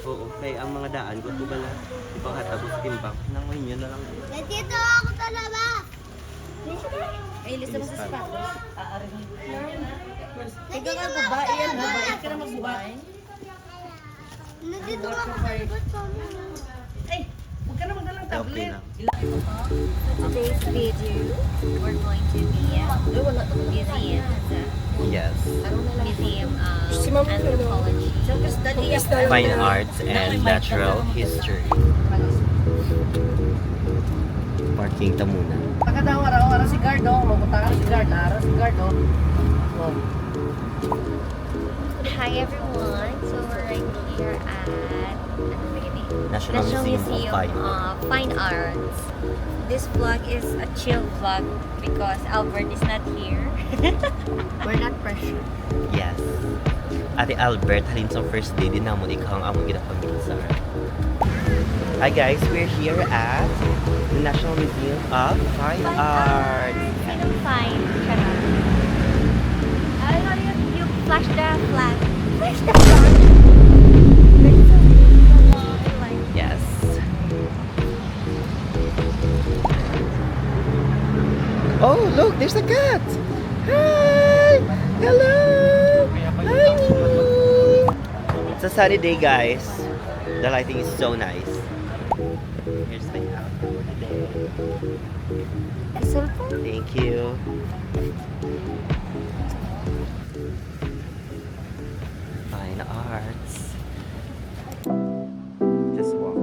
Oo, kaya ang mga daan ko ito bala. Ibang hatagos timbang. Nangoy nyo na lang. Dito ako talaga. Ay, lista mo sa sapatos. Ikaw nga babae yan, babae ka na magbuhay. Nandito ako talaga sa Ay, huwag ka na magdalang Okay tablet. lang. Today's video, we're going to be museum, Yes. museum of anthropology. Fine arts and natural history. Parking ta muna. Pagkatang araw-araw si Gardo, mapunta ka si Gardo, araw si Gardo. Oh. Hi everyone, so we're right here at National Museum of Fine Arts. This vlog is a chill vlog because Albert is not here. We're not pressured. Yes. Ate Albert, halin sa first day din namon ikaw ang among ginapamilsa. Hi guys, we're here at the National Museum of Fine Arts. Sinong fine? Charot. Ano you flash the flag. Flash the flag. Yes. Oh, look, there's a cat. Hi! Hello! Hi! It's a sunny day, guys. The lighting is so nice. Here's my outfit for today. Thank you. Fine arts. Just walk.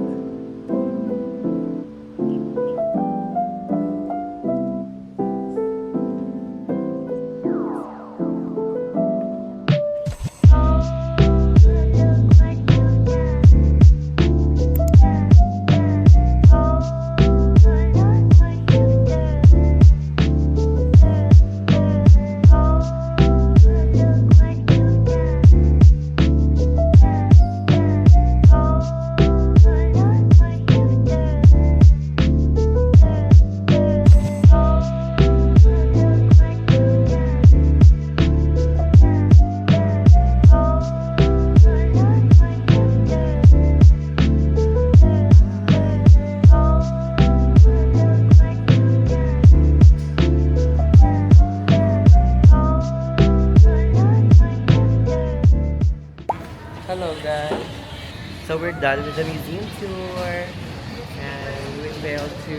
Hello guys. So we're done with the museum tour and we're able to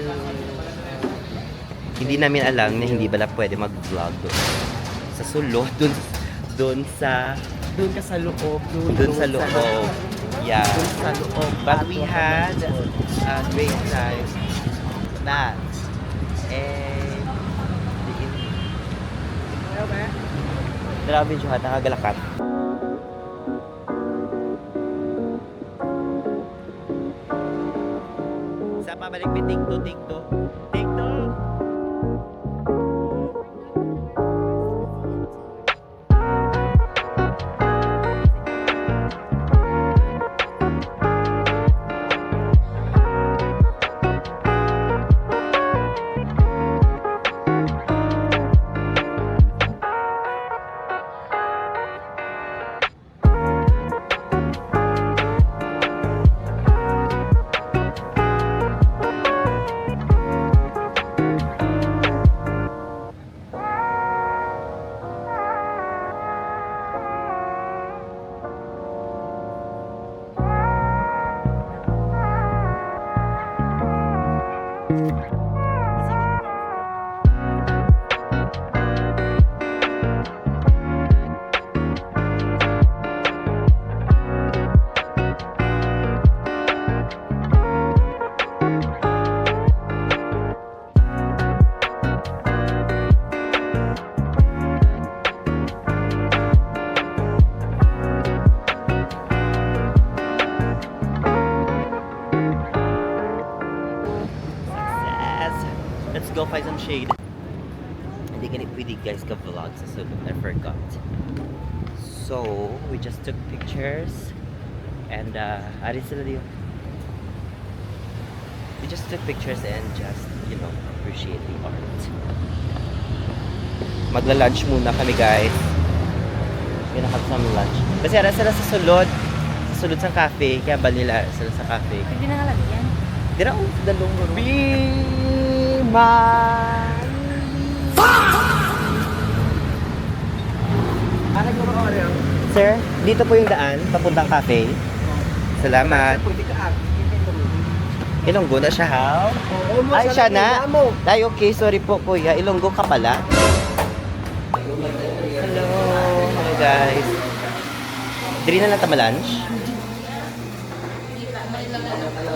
hindi namin alam na hindi pala pwede mag-vlog doon. Sa sulod, doon ka sa loob. Doon sa loob. Yeah. Doon sa loob. But we had a great time. That. And grabe siya, nakagalakat. Sa pabalik may tikto. Tikto! Let's go find some shade. Hindi ka pwede guys ka-vlog sa sulod. I forgot. So, we just took pictures. And, arin sila diyo. We just took pictures and just, appreciate the art. Magla-lunch muna kami, guys. Pinakap sa lunch. Kasi ara sila sa sulod. Sa sulod sa cafe. Kaya ba nila sila sa cafe? Hindi na kalagyan. Dira ang dalong guro. Sir, dito po yung daan. Papuntang cafe. Salamat. Ilonggo na siya, ha? Ay, siya na. Ay, okay. Sorry po, kuya. Ilonggo ka pala. Hello. Hello, guys. Diri na lang tama lunch?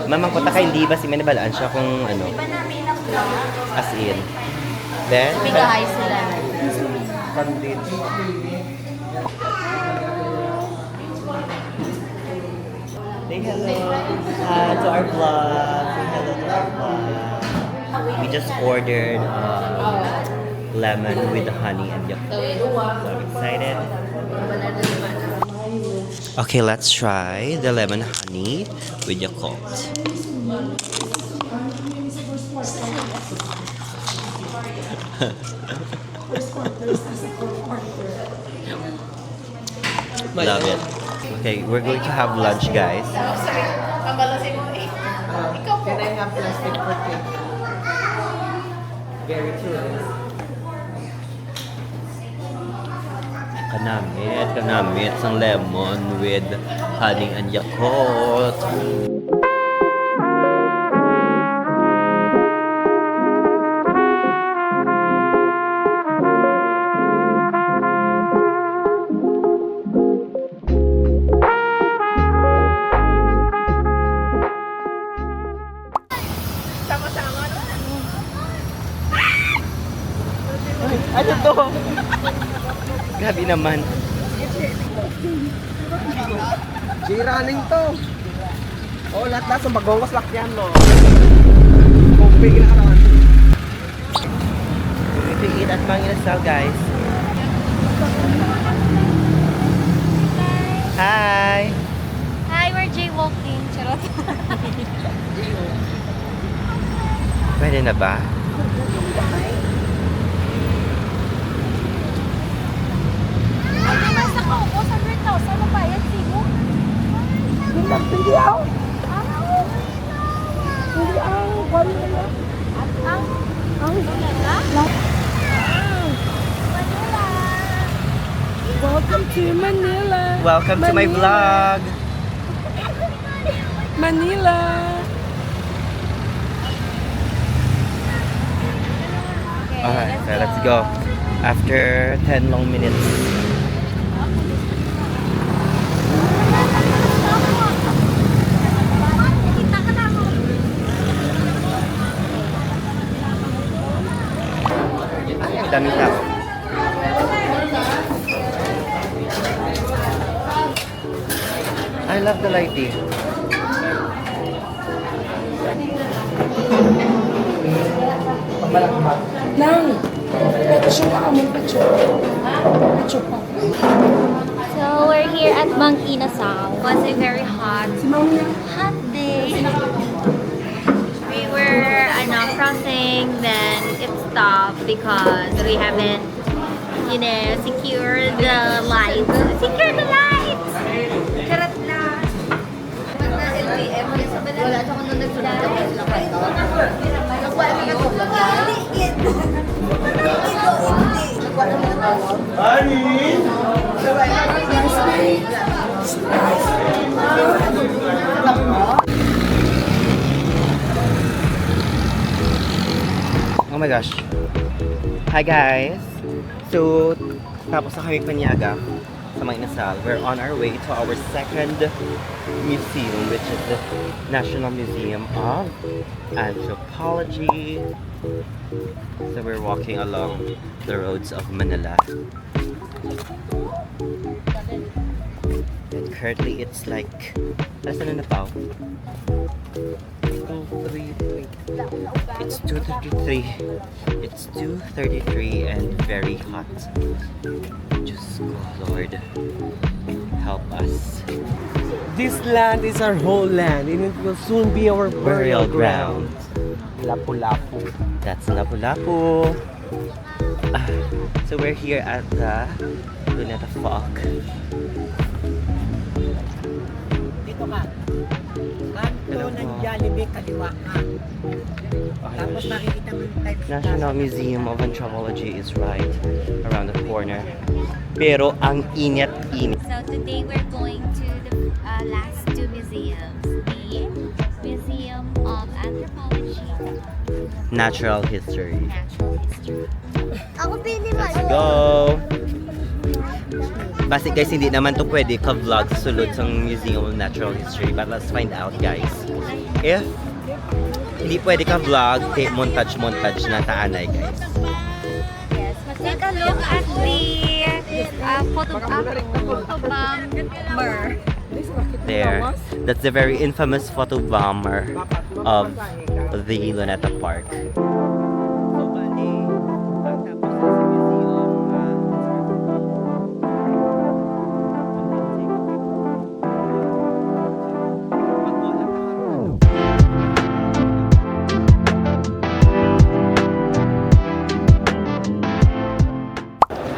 Mamang ko taka, hindi ba si Manibalaan siya kung ano? Iba namin ang vlog. As in. Then? Bigahay sila. Say hello to our vlog. Say hello to our vlog. We just ordered lemon with honey and yogurt. So I'm excited. Okay, let's try the lemon honey with Yakult. Love it. Okay, we're going to have lunch, guys. Can I have plastic for cake? Very true. Kanamit sang lemon with honey and Yakult. Ano to? Grabe naman. G-running to. Oh, lahat sa bagongos lakyan mo. Kumpig na karon. We're going to eat at Mang Inasal, guys. Hi! Hi, we're jaywalking. Charot. Pwede na ba? Ay, nasa ko. 100,000 na bayad sino? Hindi ako. Welcome to Manila. Welcome to my vlog! Manila. Alright, so let's go. After 10 long minutes. Kita ka na mo. Ang daming tao. I love the lighting. Nang. Petso pa kami, petso. Petso pa. So, we're here at Mang Inasal. It was a very hot day. We were crossing, then it stopped because we haven't, secured the lights. Secure the lights! Karat lang. Wala ako nung nagsunod ako sa kanto. Nakuha kami ka ito. Oh my gosh. Hi guys! So, tapos na kami Paniaga sa Mang Inasal. We're on our way to our second museum, which is the National Museum of Anthropology. So we're walking along the roads of Manila. And currently it's like, asan na pao? 2:33. It's 2:33. It's 2:33 and very hot. Just go, Lord, help us. This land is our whole land and it will soon be our burial ground. Lapu-lapu. That's Lapu-Lapu. So we're here at the Luneta Falk. Dito ka. Kanto Hello ng po. Jollibee, kaliwa ka. Tapos makikita mo yung type National Museum of Anthropology is right around the corner. Pero ang init-init. So today we're going to the last two museums. The Museum of Anthropology, Natural history. Natural History. Ako pili mo. Let's go! Basta guys, hindi naman to pwede ka-vlog sa sulod sa Museum of Natural History. But let's find out guys. If hindi pwede ka-vlog, montage na taanay guys. Yes, let's take a look at the photobomber. There. That's the very infamous photo bomber of the Luneta Park.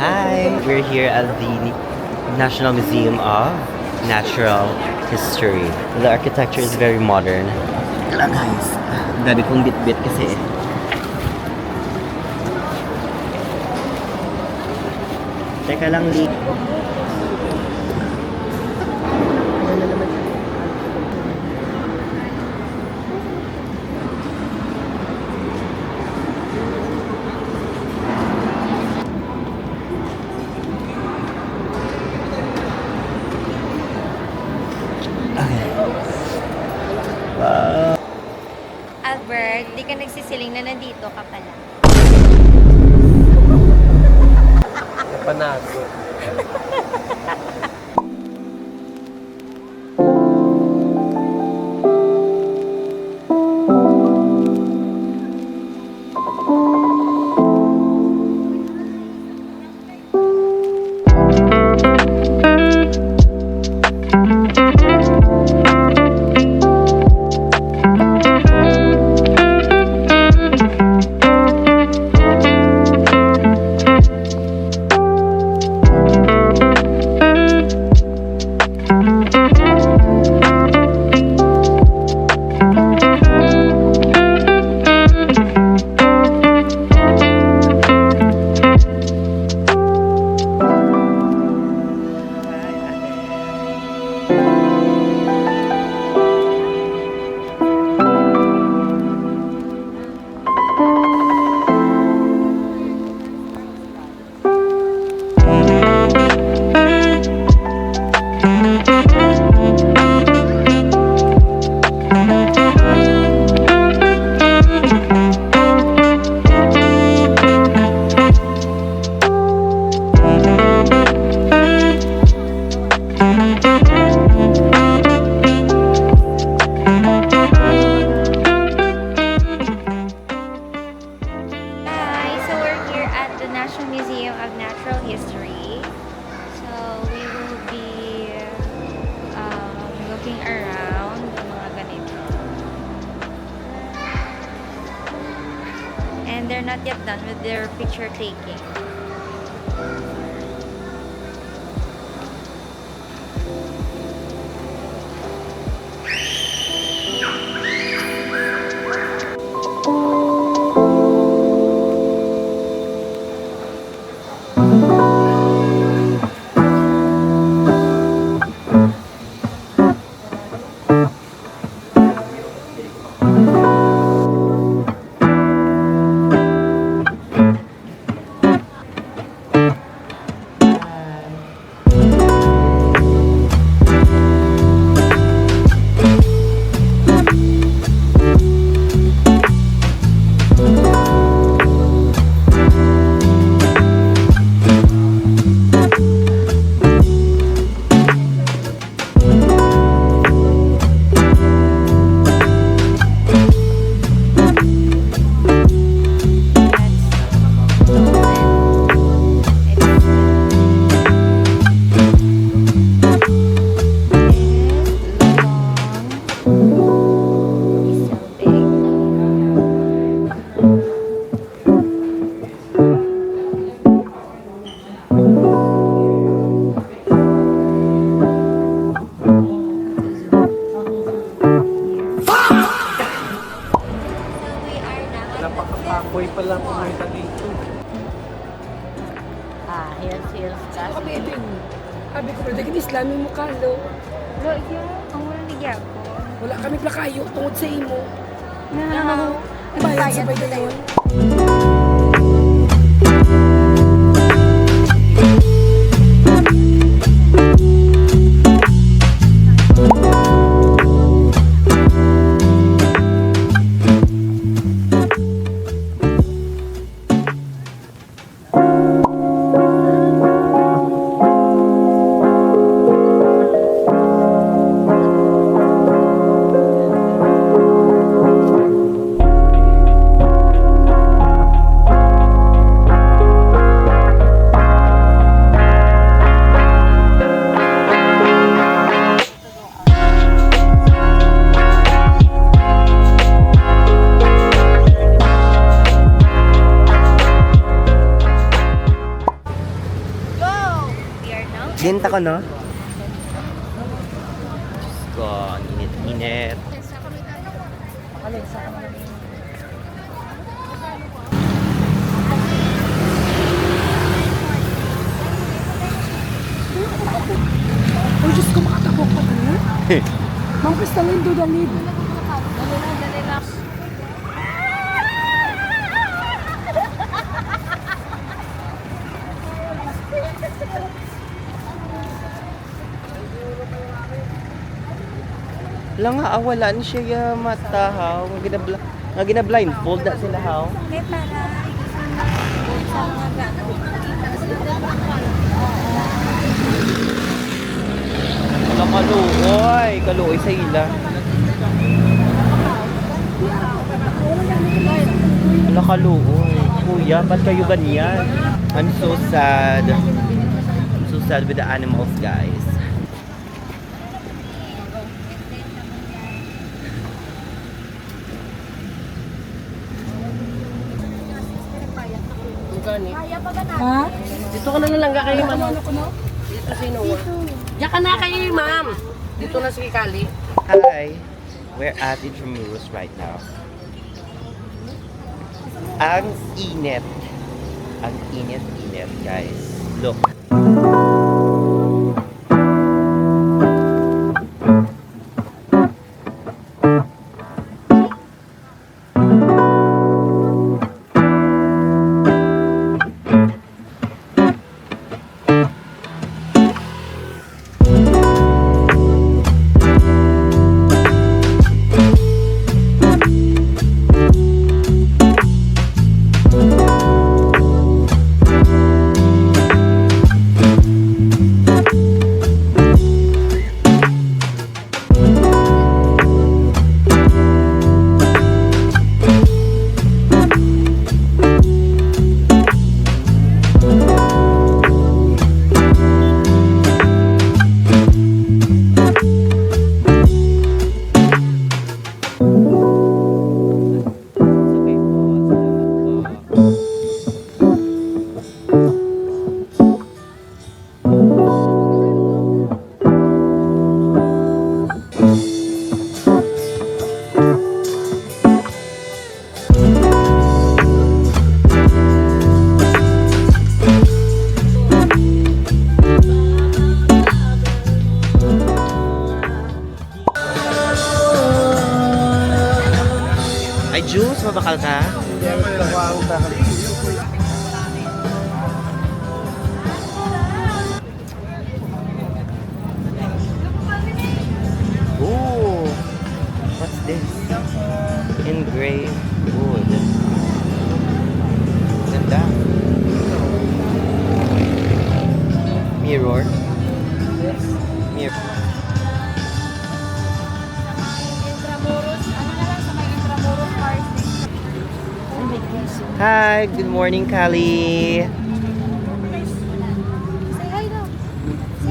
Hi! We're here at the National Museum of Natural History. The architecture is very modern. Wala guys. Dami kong bit-bit kasi. Teka lang, Lee. Albert, di ka nagsisiling na nandito ka pala. Panago. they're not yet done with their picture taking. Yes, yes. Sabi din. Sabi ko, pwede Islami mo ka, lo. Lo, iya. Ang wala ligya ko. Wala kami plakayo tungod sa imo. No. Bayad sabay na yun. We are now. Linta ko, no? Diyos ko, ang init-init. Uy, Diyos ko, makatabok pa ka na. Mang Kristalin, do the lead. Wala nga, wala ni siya mata, haw. Nga gina-blindfold na sila, haw. Okay, para sa mga gato. Wala kaluoy. Kaluoy sa ila. Wala kaluoy. Kuya, ba't kayo ganyan? I'm so sad. I'm so sad with the animals, guys. Ha? Dito ka na lang kayo, ma'am. Ano ko, no? Dito si Noah. Diyan ka na kayo, ma'am. Dito na si Kali. Hi, we're at Intramuros right now. Ang init. Ang init-init, guys. Look. Ay, Jules, mabakal ka? Ooh, what's this? Engraved wood. Ganda. Mirror. Mirror. Hi, good morning, Kali.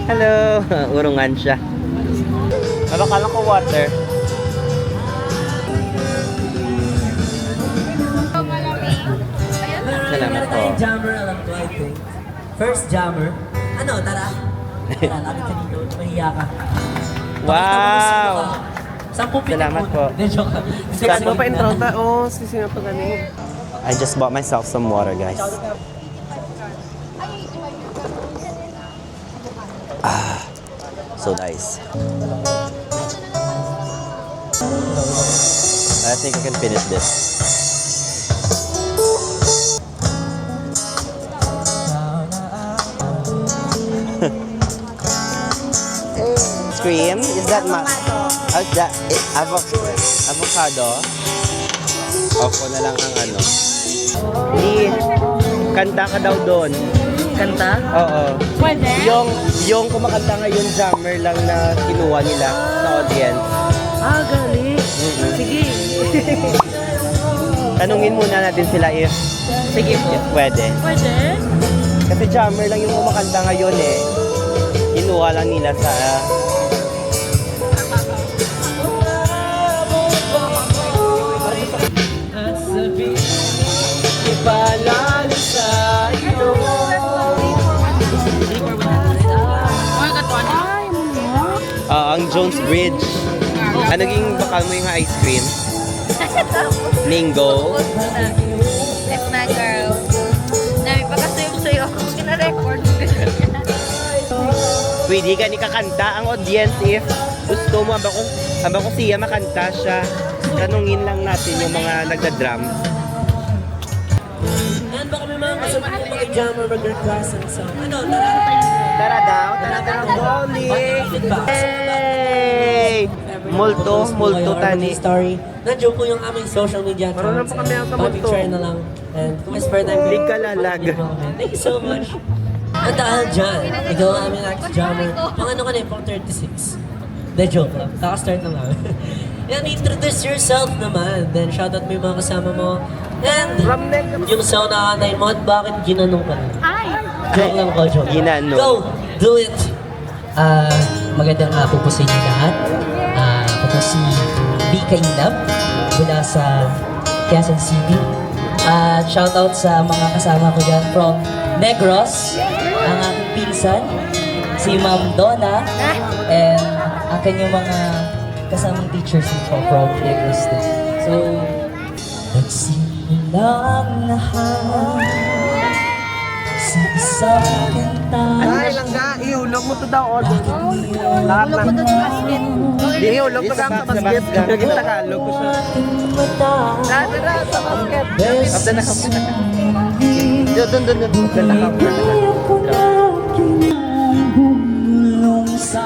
Hello. Urungan siya. Akala ko water. Salamat po. Jammer, alam ko, I think. First jammer. Ano, tara? Tara, lapit ka dito. Mahiya ka. Wow! 10 Salamat po. Hindi, joke lang. Ano pa intro ta? Oh, sisina pa gani. I just bought myself some water, guys. So nice. I think I can finish this. Cream? Is that how's that? Avocado? Ako na lang ang ano. Lee, kanta ka daw doon. Kanta? Oo. Pwede? Yung kumakanta ngayon, jammer lang na kinuha nila sa audience. Ah, galing. Sige. Tanungin muna natin sila if pwede. Pwede? Kasi jammer lang yung kumakanta ngayon eh. Kinuha lang nila sa ipalalo sa'yo. Ang Jones Bridge. Ano yung bakal mo yung ice cream? Ningo. It's my girl. Nami pa kasi yung sa'yo ako kina-record. Pwede ka ni kakanta ang audience if gusto mo. Habang ko siya makanta siya. Tanungin lang natin yung mga nagda-drum. Yan, baka may mga gusto mo mga jammer mag-request ng song. Ano, Tara daw, Dolly! Hey! Multo tani. Story. Nandiyo po yung aming social media accounts. Marunong po kami ang kamunto. Pa-picture na lang. And kung may spare time, Hindi ka lalag. Thank you so much. At dahil dyan, ikaw ang aming next jammer. Pang ano ka na pang 36. De joke lang. Kaka-start na lang. Yan, introduce yourself naman. Then shoutout mo yung mga kasama mo. And yung sound na kanay mo at bakit ginanong ka na. Ay! Joke lang ko, joke. Ginanong. Go! Do it! Magandang hapon po sa inyo lahat. Ako po si Bika Indab mula sa Quezon City. Shoutout sa mga kasama ko dyan from Negros, ang aking pinsan, si Ma'am Donna, and ang kanyang mga kasamang teachers ko from Negros din. So, nagsimulang lahat sa isang kanta. Ay, langga, ihulog mo to daw. Lahat na. Di ihulog to lang sa basket. Naging Tagalog ko siya. Dada, sa basket. Kapta na. Doon. Kapta na. Bumulong sa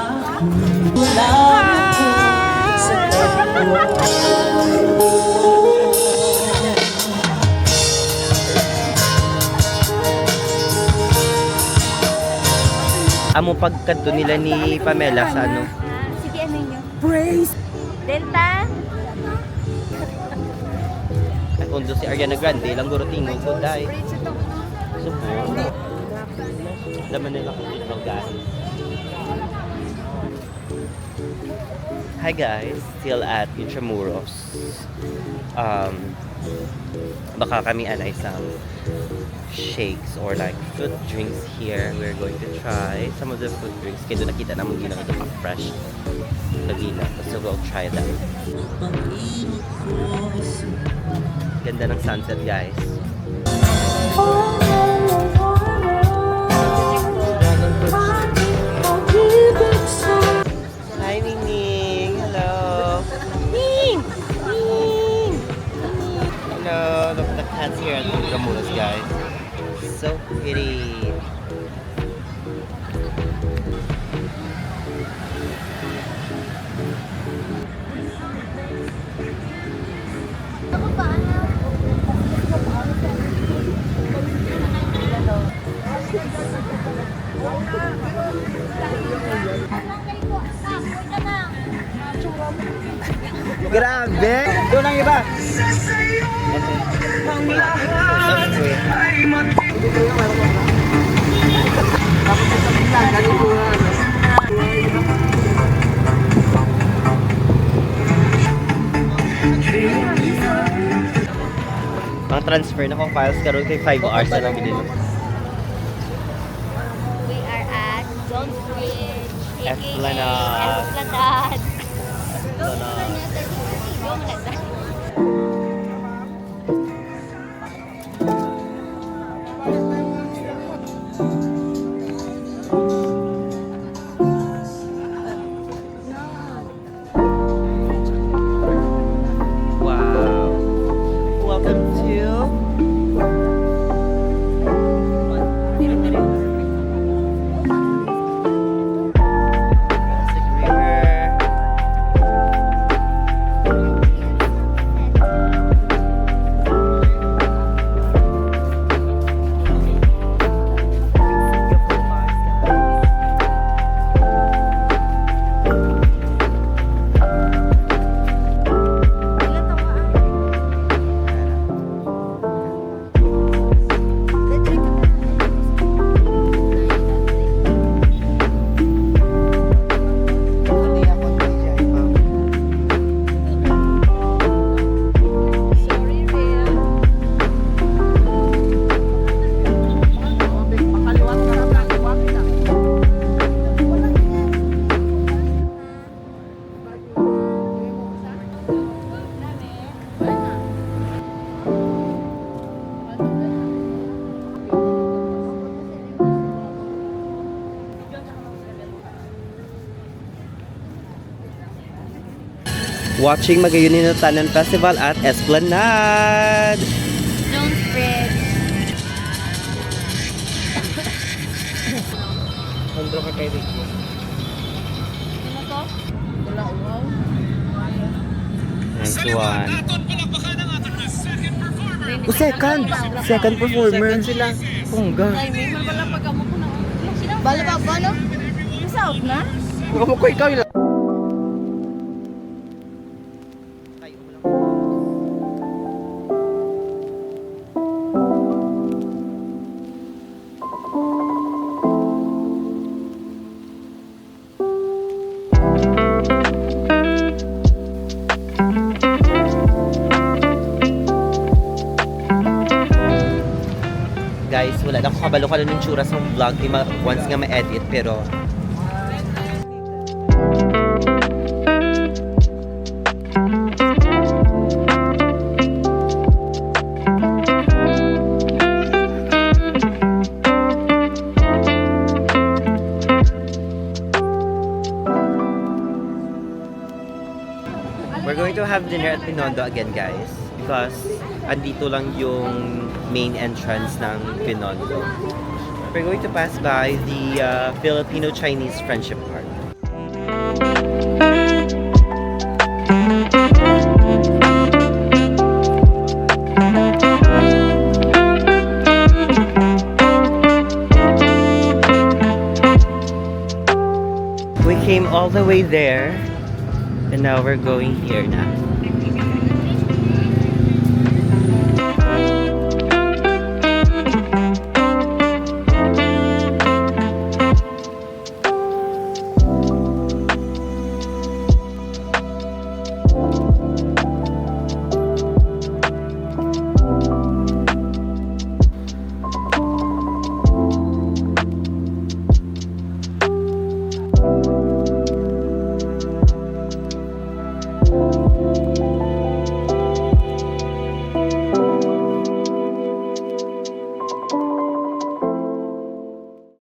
Amo pagkanto nila ni Pamela sa ano? Sige, ano yun? Praise. Delta? At undo si Ariana Grande, lang guro tingog ko dahil. Subo. Laman nila kung ito guys. Hi guys, still at Intramuros. Baka kami alay sa shakes or like fruit drinks here. We're going to try some of the fruit drinks. Kaya doon nakita naman gina ito pa fresh. Lagina. So we'll try that. Ganda ng sunset guys. Hi Ningning! Hello! Ning! Ning! Hello! Look at the cats here at Intramuros guys. So pretty! Grabe! Doon ang iba! Ang transfer na ko files karon kay 5 hours na lang din. We are at Jones Bridge, aka Esplanade. Esplanade. watching Magayunin na Tanan Festival at Esplanade. Don't spread. Andro ka kay Ricky. Nice one. Second performer. Second sila. Pungga. Bala ba ba, no? Huwag mo ko ikaw yun. Guys, wala na ako kabalo ka ng tsura sa vlog. Once nga ma-edit, pero we're going to have dinner at Pinondo again, guys. Because andito lang yung main entrance ng Pinondo. We're going to pass by the Filipino-Chinese Friendship Park. We came all the way there and now we're going here na.